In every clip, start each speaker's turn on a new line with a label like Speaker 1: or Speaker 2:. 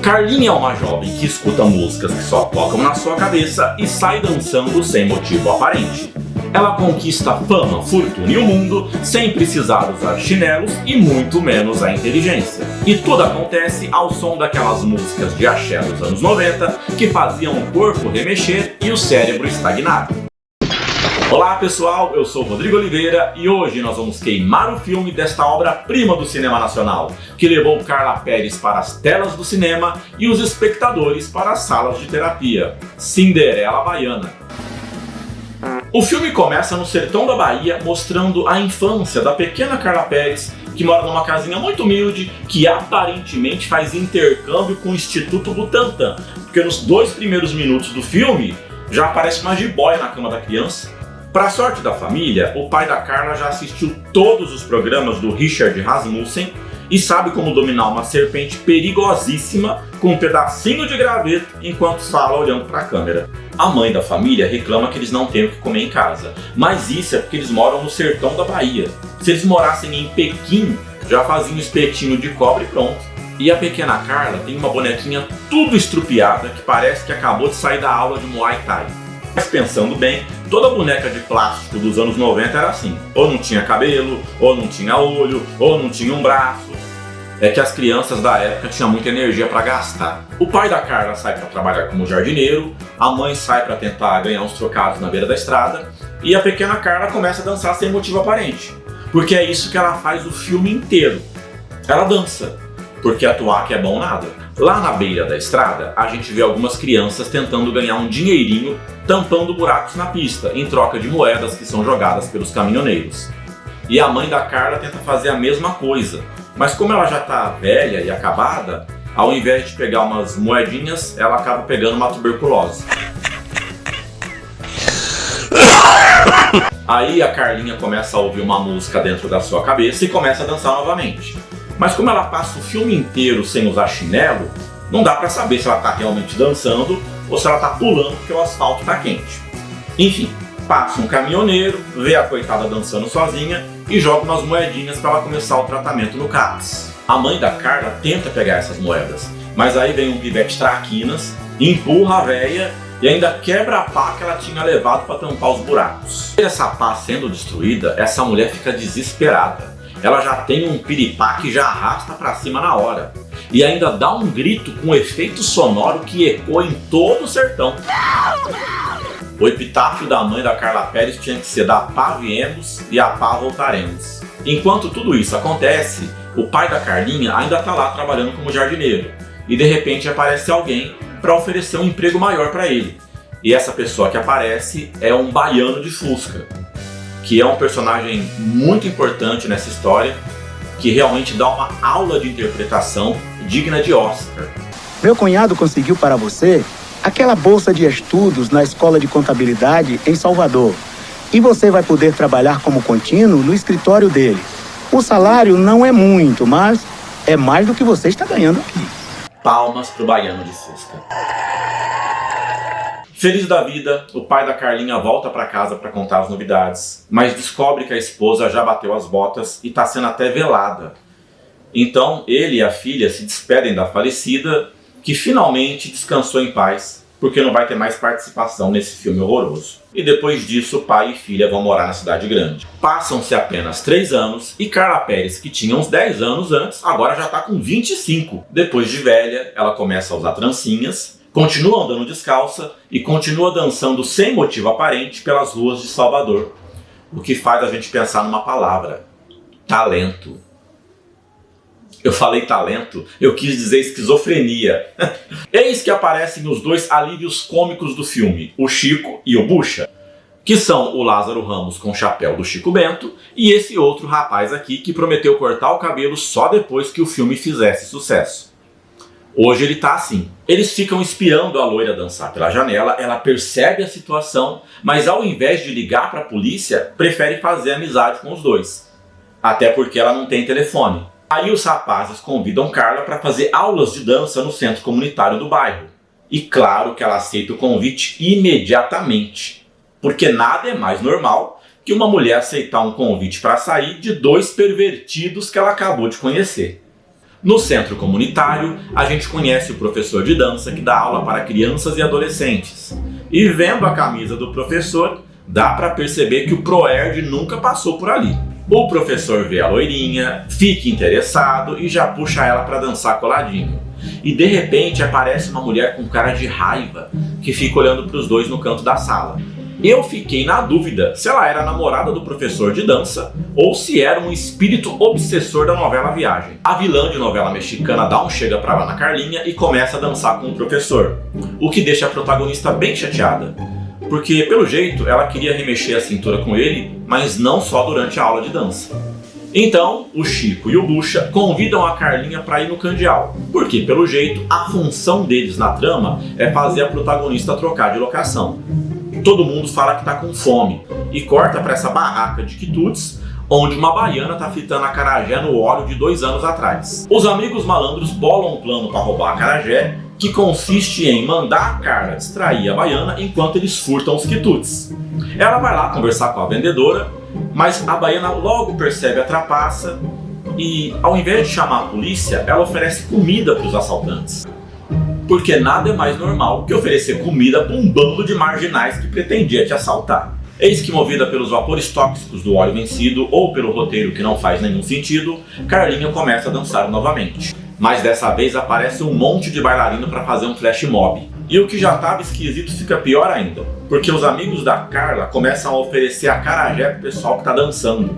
Speaker 1: Carlinha é uma jovem que escuta músicas que só tocam na sua cabeça e sai dançando sem motivo aparente. Ela conquista fama, fortuna e o mundo sem precisar usar chinelos e muito menos a inteligência. E tudo acontece ao som daquelas músicas de axé dos anos 90 que faziam o corpo remexer e o cérebro estagnar. Olá pessoal, eu sou Rodrigo Oliveira e hoje nós vamos queimar o filme desta obra-prima do cinema nacional, que levou Carla Perez para as telas do cinema e os espectadores para as salas de terapia, Cinderela Baiana. O filme começa no sertão da Bahia, mostrando a infância da pequena Carla Perez, que mora numa casinha muito humilde, que aparentemente faz intercâmbio com o Instituto Butantan, porque nos 2 primeiros minutos do filme já aparece uma jiboia na cama da criança. Para sorte da família, o pai da Carla já assistiu todos os programas do Richard Rasmussen e sabe como dominar uma serpente perigosíssima com um pedacinho de graveto enquanto fala olhando para a câmera. A mãe da família reclama que eles não têm o que comer em casa, mas isso é porque eles moram no sertão da Bahia. Se eles morassem em Pequim, já faziam um espetinho de cobre e pronto. E a pequena Carla tem uma bonequinha tudo estrupiada que parece que acabou de sair da aula de Muay Thai. Mas pensando bem, toda boneca de plástico dos anos 90 era assim. Ou não tinha cabelo, ou não tinha olho, ou não tinha um braço. É que as crianças da época tinham muita energia para gastar. O pai da Carla sai para trabalhar como jardineiro, a mãe sai para tentar ganhar uns trocados na beira da estrada, e a pequena Carla começa a dançar sem motivo aparente. Porque é isso que ela faz o filme inteiro. Ela dança, porque atuar que é bom nada. Lá na beira da estrada, a gente vê algumas crianças tentando ganhar um dinheirinho tampando buracos na pista, em troca de moedas que são jogadas pelos caminhoneiros. E a mãe da Carla tenta fazer a mesma coisa, mas como ela já está velha e acabada, ao invés de pegar umas moedinhas, ela acaba pegando uma tuberculose. Aí a Carlinha começa a ouvir uma música dentro da sua cabeça e começa a dançar novamente. Mas como ela passa o filme inteiro sem usar chinelo, não dá pra saber se ela tá realmente dançando ou se ela tá pulando porque o asfalto tá quente. Enfim, passa um caminhoneiro, vê a coitada dançando sozinha e joga umas moedinhas para ela começar o tratamento no CAPS. A mãe da Carla tenta pegar essas moedas, mas aí vem um pivete traquinas, empurra a véia e ainda quebra a pá que ela tinha levado para tampar os buracos. E essa pá sendo destruída, essa mulher fica desesperada. Ela já tem um piripá que já arrasta pra cima na hora. E ainda dá um grito com efeito sonoro que ecoa em todo o sertão. O epitáfio da mãe da Carla Perez tinha que ser: da pá viemos e a pá voltaremos. Enquanto tudo isso acontece, o pai da Carlinha ainda tá lá trabalhando como jardineiro. E de repente aparece alguém para oferecer um emprego maior para ele. E essa pessoa que aparece é um baiano de Fusca, que é um personagem muito importante nessa história, que realmente dá uma aula de interpretação digna de Oscar.
Speaker 2: Meu cunhado conseguiu para você aquela bolsa de estudos na Escola de Contabilidade em Salvador. E você vai poder trabalhar como contínuo no escritório dele. O salário não é muito, mas é mais do que você está ganhando aqui.
Speaker 1: Palmas pro baiano de Fusca. Feliz da vida, o pai da Carlinha volta para casa para contar as novidades, mas descobre que a esposa já bateu as botas e está sendo até velada. Então ele e a filha se despedem da falecida, que finalmente descansou em paz, porque não vai ter mais participação nesse filme horroroso. E depois disso, pai e filha vão morar na cidade grande. Passam-se apenas 3 anos e Carla Perez, que tinha uns 10 anos antes, agora já está com 25. Depois de velha, ela começa a usar trancinhas, continua andando descalça e continua dançando sem motivo aparente pelas ruas de Salvador. O que faz a gente pensar numa palavra: talento. Eu falei talento, eu quis dizer esquizofrenia. Eis que aparecem os 2 alívios cômicos do filme, o Chico e o Bucha, que são o Lázaro Ramos com o chapéu do Chico Bento e esse outro rapaz aqui que prometeu cortar o cabelo só depois que o filme fizesse sucesso. Hoje ele tá assim. Eles ficam espiando a loira dançar pela janela, ela percebe a situação, mas ao invés de ligar para a polícia, prefere fazer amizade com os 2. Até porque ela não tem telefone. Aí os rapazes convidam Carla para fazer aulas de dança no centro comunitário do bairro. E claro que ela aceita o convite imediatamente, porque nada é mais normal que uma mulher aceitar um convite para sair de 2 pervertidos que ela acabou de conhecer. No centro comunitário, a gente conhece o professor de dança que dá aula para crianças e adolescentes. E vendo a camisa do professor, dá para perceber que o Proerd nunca passou por ali. O professor vê a loirinha, fica interessado e já puxa ela para dançar coladinho. E de repente aparece uma mulher com cara de raiva que fica olhando para os dois no canto da sala. Eu fiquei na dúvida se ela era a namorada do professor de dança ou se era um espírito obsessor da novela Viagem. A vilã de novela mexicana dá um chega pra lá na Carlinha e começa a dançar com o professor, o que deixa a protagonista bem chateada, porque pelo jeito ela queria remexer a cintura com ele, mas não só durante a aula de dança. Então, o Chico e o Bucha convidam a Carlinha para ir no candeal, porque pelo jeito a função deles na trama é fazer a protagonista trocar de locação. Todo mundo fala que tá com fome e corta para essa barraca de quitutes, onde uma baiana tá fritando acarajé no óleo de 2 anos atrás. Os amigos malandros bolam um plano para roubar a acarajé, que consiste em mandar a Carla distrair a baiana enquanto eles furtam os quitutes. Ela vai lá conversar com a vendedora, mas a baiana logo percebe a trapaça e, ao invés de chamar a polícia, ela oferece comida para os assaltantes. Porque nada é mais normal que oferecer comida para um bando de marginais que pretendia te assaltar. Eis que, movida pelos vapores tóxicos do óleo vencido ou pelo roteiro que não faz nenhum sentido, Carlinha começa a dançar novamente. Mas dessa vez aparece um monte de bailarino para fazer um flash mob. E o que já estava esquisito fica pior ainda, porque os amigos da Carla começam a oferecer acarajé pro pessoal que está dançando.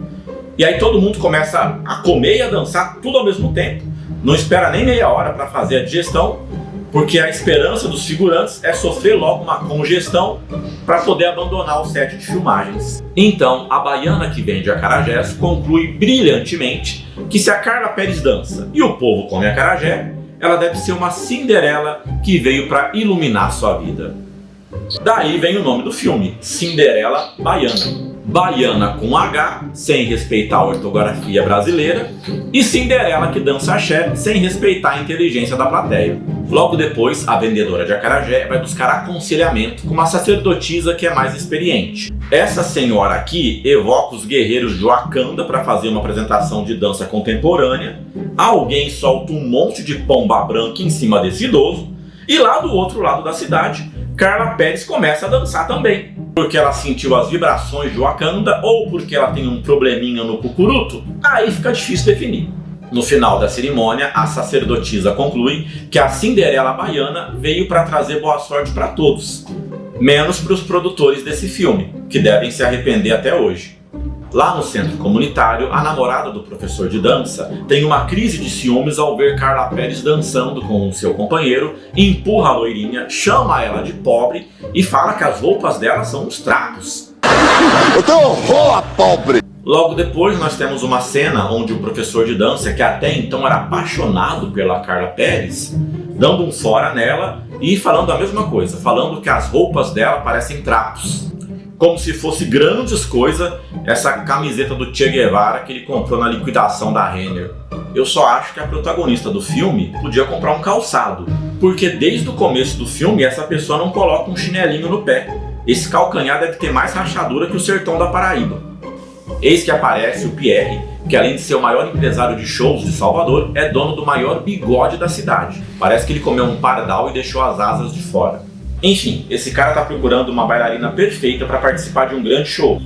Speaker 1: E aí todo mundo começa a comer e a dançar tudo ao mesmo tempo. Não espera nem meia hora para fazer a digestão, porque a esperança dos figurantes é sofrer logo uma congestão para poder abandonar o set de filmagens. Então, a baiana que vende acarajés conclui brilhantemente que se a Carla Perez dança e o povo come acarajé, ela deve ser uma Cinderela que veio para iluminar sua vida. Daí vem o nome do filme, Cinderela Baiana. Baiana com H, sem respeitar a ortografia brasileira, e Cinderela que dança axé, sem respeitar a inteligência da plateia. Logo depois, a vendedora de acarajé vai buscar aconselhamento com uma sacerdotisa que é mais experiente. Essa senhora aqui evoca os guerreiros de Wakanda para fazer uma apresentação de dança contemporânea. Alguém solta um monte de pomba branca em cima desse idoso, e lá do outro lado da cidade, Carla Perez começa a dançar também. Porque ela sentiu as vibrações de Wakanda ou porque ela tem um probleminha no cucuruto, aí fica difícil definir. No final da cerimônia, a sacerdotisa conclui que a Cinderela Baiana veio para trazer boa sorte para todos, menos para os produtores desse filme, que devem se arrepender até hoje. Lá no centro comunitário, a namorada do professor de dança tem uma crise de ciúmes ao ver Carla Perez dançando com o seu companheiro, empurra a loirinha, chama ela de pobre e fala que as roupas dela são uns trapos.
Speaker 3: Eu tenho horror a pobre!
Speaker 1: Logo depois nós temos uma cena onde o professor de dança, que até então era apaixonado pela Carla Perez, dando um fora nela e falando a mesma coisa, falando que as roupas dela parecem trapos. Como se fosse grandes coisa essa camiseta do Che Guevara que ele comprou na liquidação da Renner. Eu só acho que a protagonista do filme podia comprar um calçado, porque desde o começo do filme essa pessoa não coloca um chinelinho no pé. Esse calcanhar deve ter mais rachadura que o sertão da Paraíba. Eis que aparece o Pierre, que além de ser o maior empresário de shows de Salvador, é dono do maior bigode da cidade. Parece que ele comeu um pardal e deixou as asas de fora. Enfim, esse cara tá procurando uma bailarina perfeita para participar de um grande show.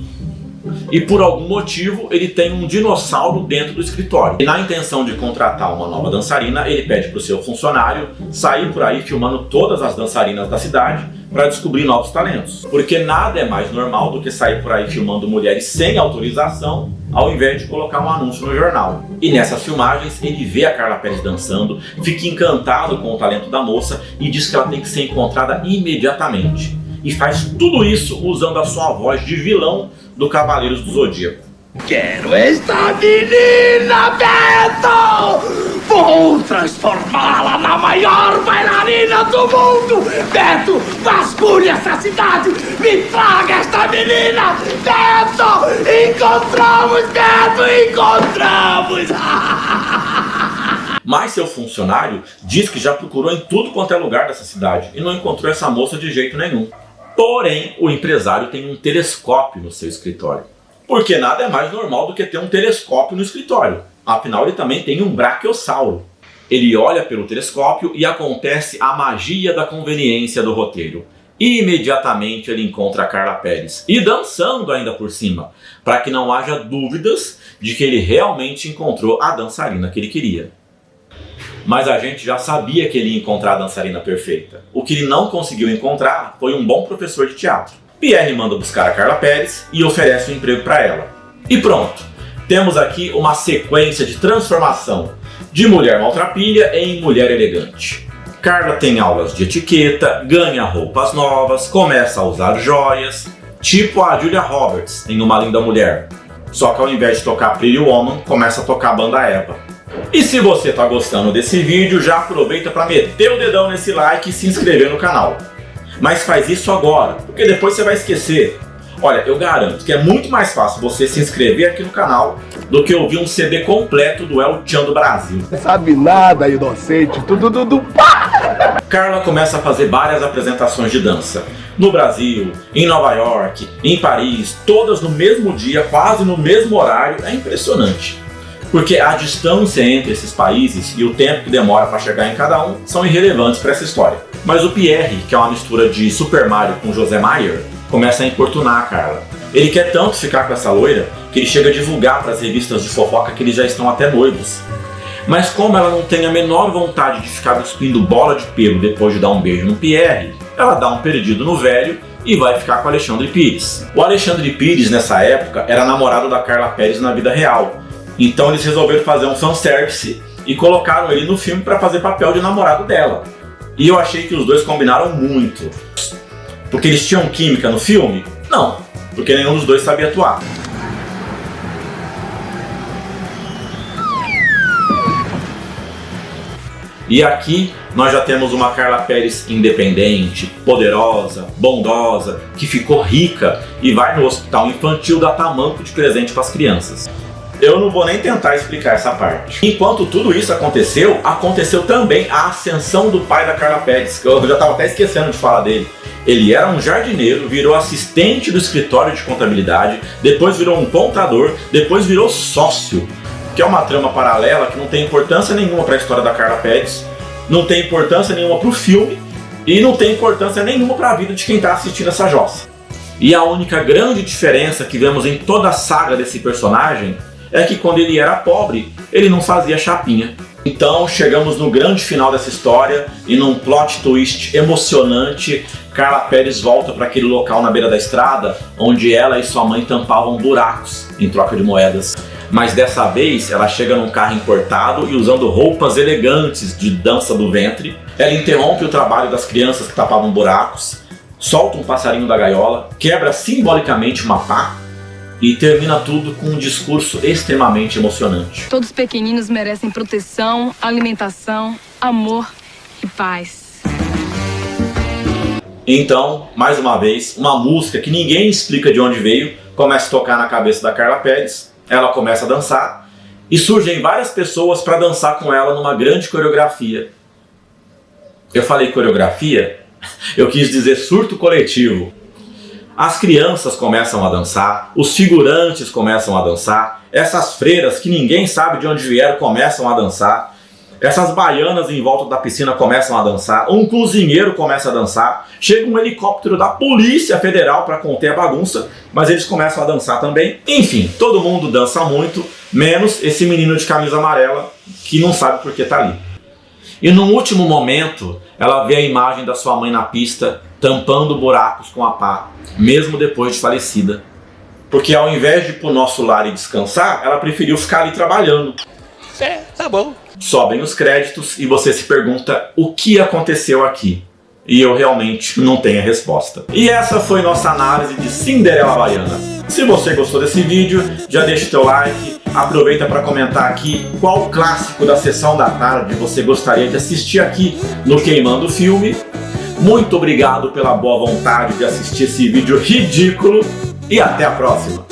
Speaker 1: E por algum motivo ele tem um dinossauro dentro do escritório. E na intenção de contratar uma nova dançarina, ele pede pro seu funcionário sair por aí filmando todas as dançarinas da cidade para descobrir novos talentos. Porque nada é mais normal do que sair por aí filmando mulheres sem autorização, ao invés de colocar um anúncio no jornal. E nessas filmagens ele vê a Carla Perez dançando, fica encantado com o talento da moça e diz que ela tem que ser encontrada imediatamente. E faz tudo isso usando a sua voz de vilão do Cavaleiros do Zodíaco.
Speaker 4: Quero esta menina, Beto! Vou transformá-la na maior bailarina do mundo! Beto, vasculhe essa cidade! Me traga esta menina! Beto! Encontramos, Beto! Encontramos!
Speaker 1: Mas seu funcionário diz que já procurou em tudo quanto é lugar dessa cidade e não encontrou essa moça de jeito nenhum. Porém, o empresário tem um telescópio no seu escritório. Porque nada é mais normal do que ter um telescópio no escritório. Afinal, ele também tem um braquiossauro. ele olha pelo telescópio e acontece a magia da conveniência do roteiro. Imediatamente ele encontra a Carla Perez, e dançando ainda por cima, para que não haja dúvidas de que ele realmente encontrou a dançarina que ele queria. Mas a gente já sabia que ele ia encontrar a dançarina perfeita. O que ele não conseguiu encontrar foi um bom professor de teatro. Pierre manda buscar a Carla Perez e oferece um emprego para ela. E pronto, temos aqui uma sequência de transformação de mulher maltrapilha em mulher elegante. Carla tem aulas de etiqueta, ganha roupas novas, começa a usar joias, tipo a Julia Roberts em Uma Linda Mulher. Só que ao invés de tocar Pretty Woman, começa a tocar a banda Eva. E se você tá gostando desse vídeo, já aproveita para meter o dedão nesse like e se inscrever no canal. Mas faz isso agora, porque depois você vai esquecer. Olha, eu garanto que é muito mais fácil você se inscrever aqui no canal do que ouvir um CD completo do El Chan do Brasil.
Speaker 3: Não sabe nada, inocente. Tudo.
Speaker 1: Carla começa a fazer várias apresentações de dança. No Brasil, em Nova York, em Paris, todas no mesmo dia, quase no mesmo horário. É impressionante. Porque a distância entre esses países e o tempo que demora para chegar em cada um são irrelevantes para essa história. Mas o Pierre, que é uma mistura de Super Mario com José Maier, começa a importunar a Carla. Ele quer tanto ficar com essa loira que ele chega a divulgar para as revistas de fofoca que eles já estão até noivos. Mas como ela não tem a menor vontade de ficar cuspindo bola de pelo depois de dar um beijo no Pierre, ela dá um perdido no velho e vai ficar com o Alexandre Pires. O Alexandre Pires, nessa época, era namorado da Carla Perez na vida real. Então eles resolveram fazer um fanservice e colocaram ele no filme para fazer papel de namorado dela. E eu achei que os dois combinaram muito. Porque eles tinham química no filme? Não, porque nenhum dos dois sabia atuar. E aqui nós já temos uma Carla Perez independente, poderosa, bondosa, que ficou rica e vai no hospital infantil dar tamanco de presente para as crianças. Eu não vou nem tentar explicar essa parte. Enquanto tudo isso aconteceu, aconteceu também a ascensão do pai da Carla Perez, que eu já estava até esquecendo de falar dele. Ele era um jardineiro, virou assistente do escritório de contabilidade, depois virou um contador, depois virou sócio, que é uma trama paralela que não tem importância nenhuma para a história da Carla Perez, não tem importância nenhuma para o filme e não tem importância nenhuma para a vida de quem está assistindo essa jossa. E a única grande diferença que vemos em toda a saga desse personagem é que quando ele era pobre, ele não fazia chapinha. Então chegamos no grande final dessa história e num plot twist emocionante, Carla Perez volta para aquele local na beira da estrada onde ela e sua mãe tampavam buracos em troca de moedas. Mas dessa vez ela chega num carro importado e usando roupas elegantes de dança do ventre. Ela interrompe o trabalho das crianças que tapavam buracos, solta um passarinho da gaiola, quebra simbolicamente uma pá e termina tudo com um discurso extremamente emocionante.
Speaker 5: Todos os pequeninos merecem proteção, alimentação, amor e paz.
Speaker 1: Então, mais uma vez, uma música que ninguém explica de onde veio começa a tocar na cabeça da Carla Perez. Ela começa a dançar e surgem várias pessoas para dançar com ela numa grande coreografia. Eu falei coreografia? Eu quis dizer surto coletivo. As crianças começam a dançar, os figurantes começam a dançar, essas freiras que ninguém sabe de onde vieram começam a dançar, essas baianas em volta da piscina começam a dançar, um cozinheiro começa a dançar, chega um helicóptero da Polícia Federal para conter a bagunça, mas eles começam a dançar também. Enfim, todo mundo dança muito, menos esse menino de camisa amarela que não sabe por que tá ali. E num último momento, ela vê a imagem da sua mãe na pista, tampando buracos com a pá, mesmo depois de falecida. Porque ao invés de ir pro nosso lar e descansar, ela preferiu ficar ali trabalhando.
Speaker 3: Tá bom.
Speaker 1: Sobem os créditos e você se pergunta o que aconteceu aqui. E eu realmente não tenho a resposta. E essa foi nossa análise de Cinderela Baiana. Se você gostou desse vídeo, já deixa o teu like, aproveita para comentar aqui qual clássico da sessão da tarde você gostaria de assistir aqui no Queimando o Filme. Muito obrigado pela boa vontade de assistir esse vídeo ridículo e até a próxima!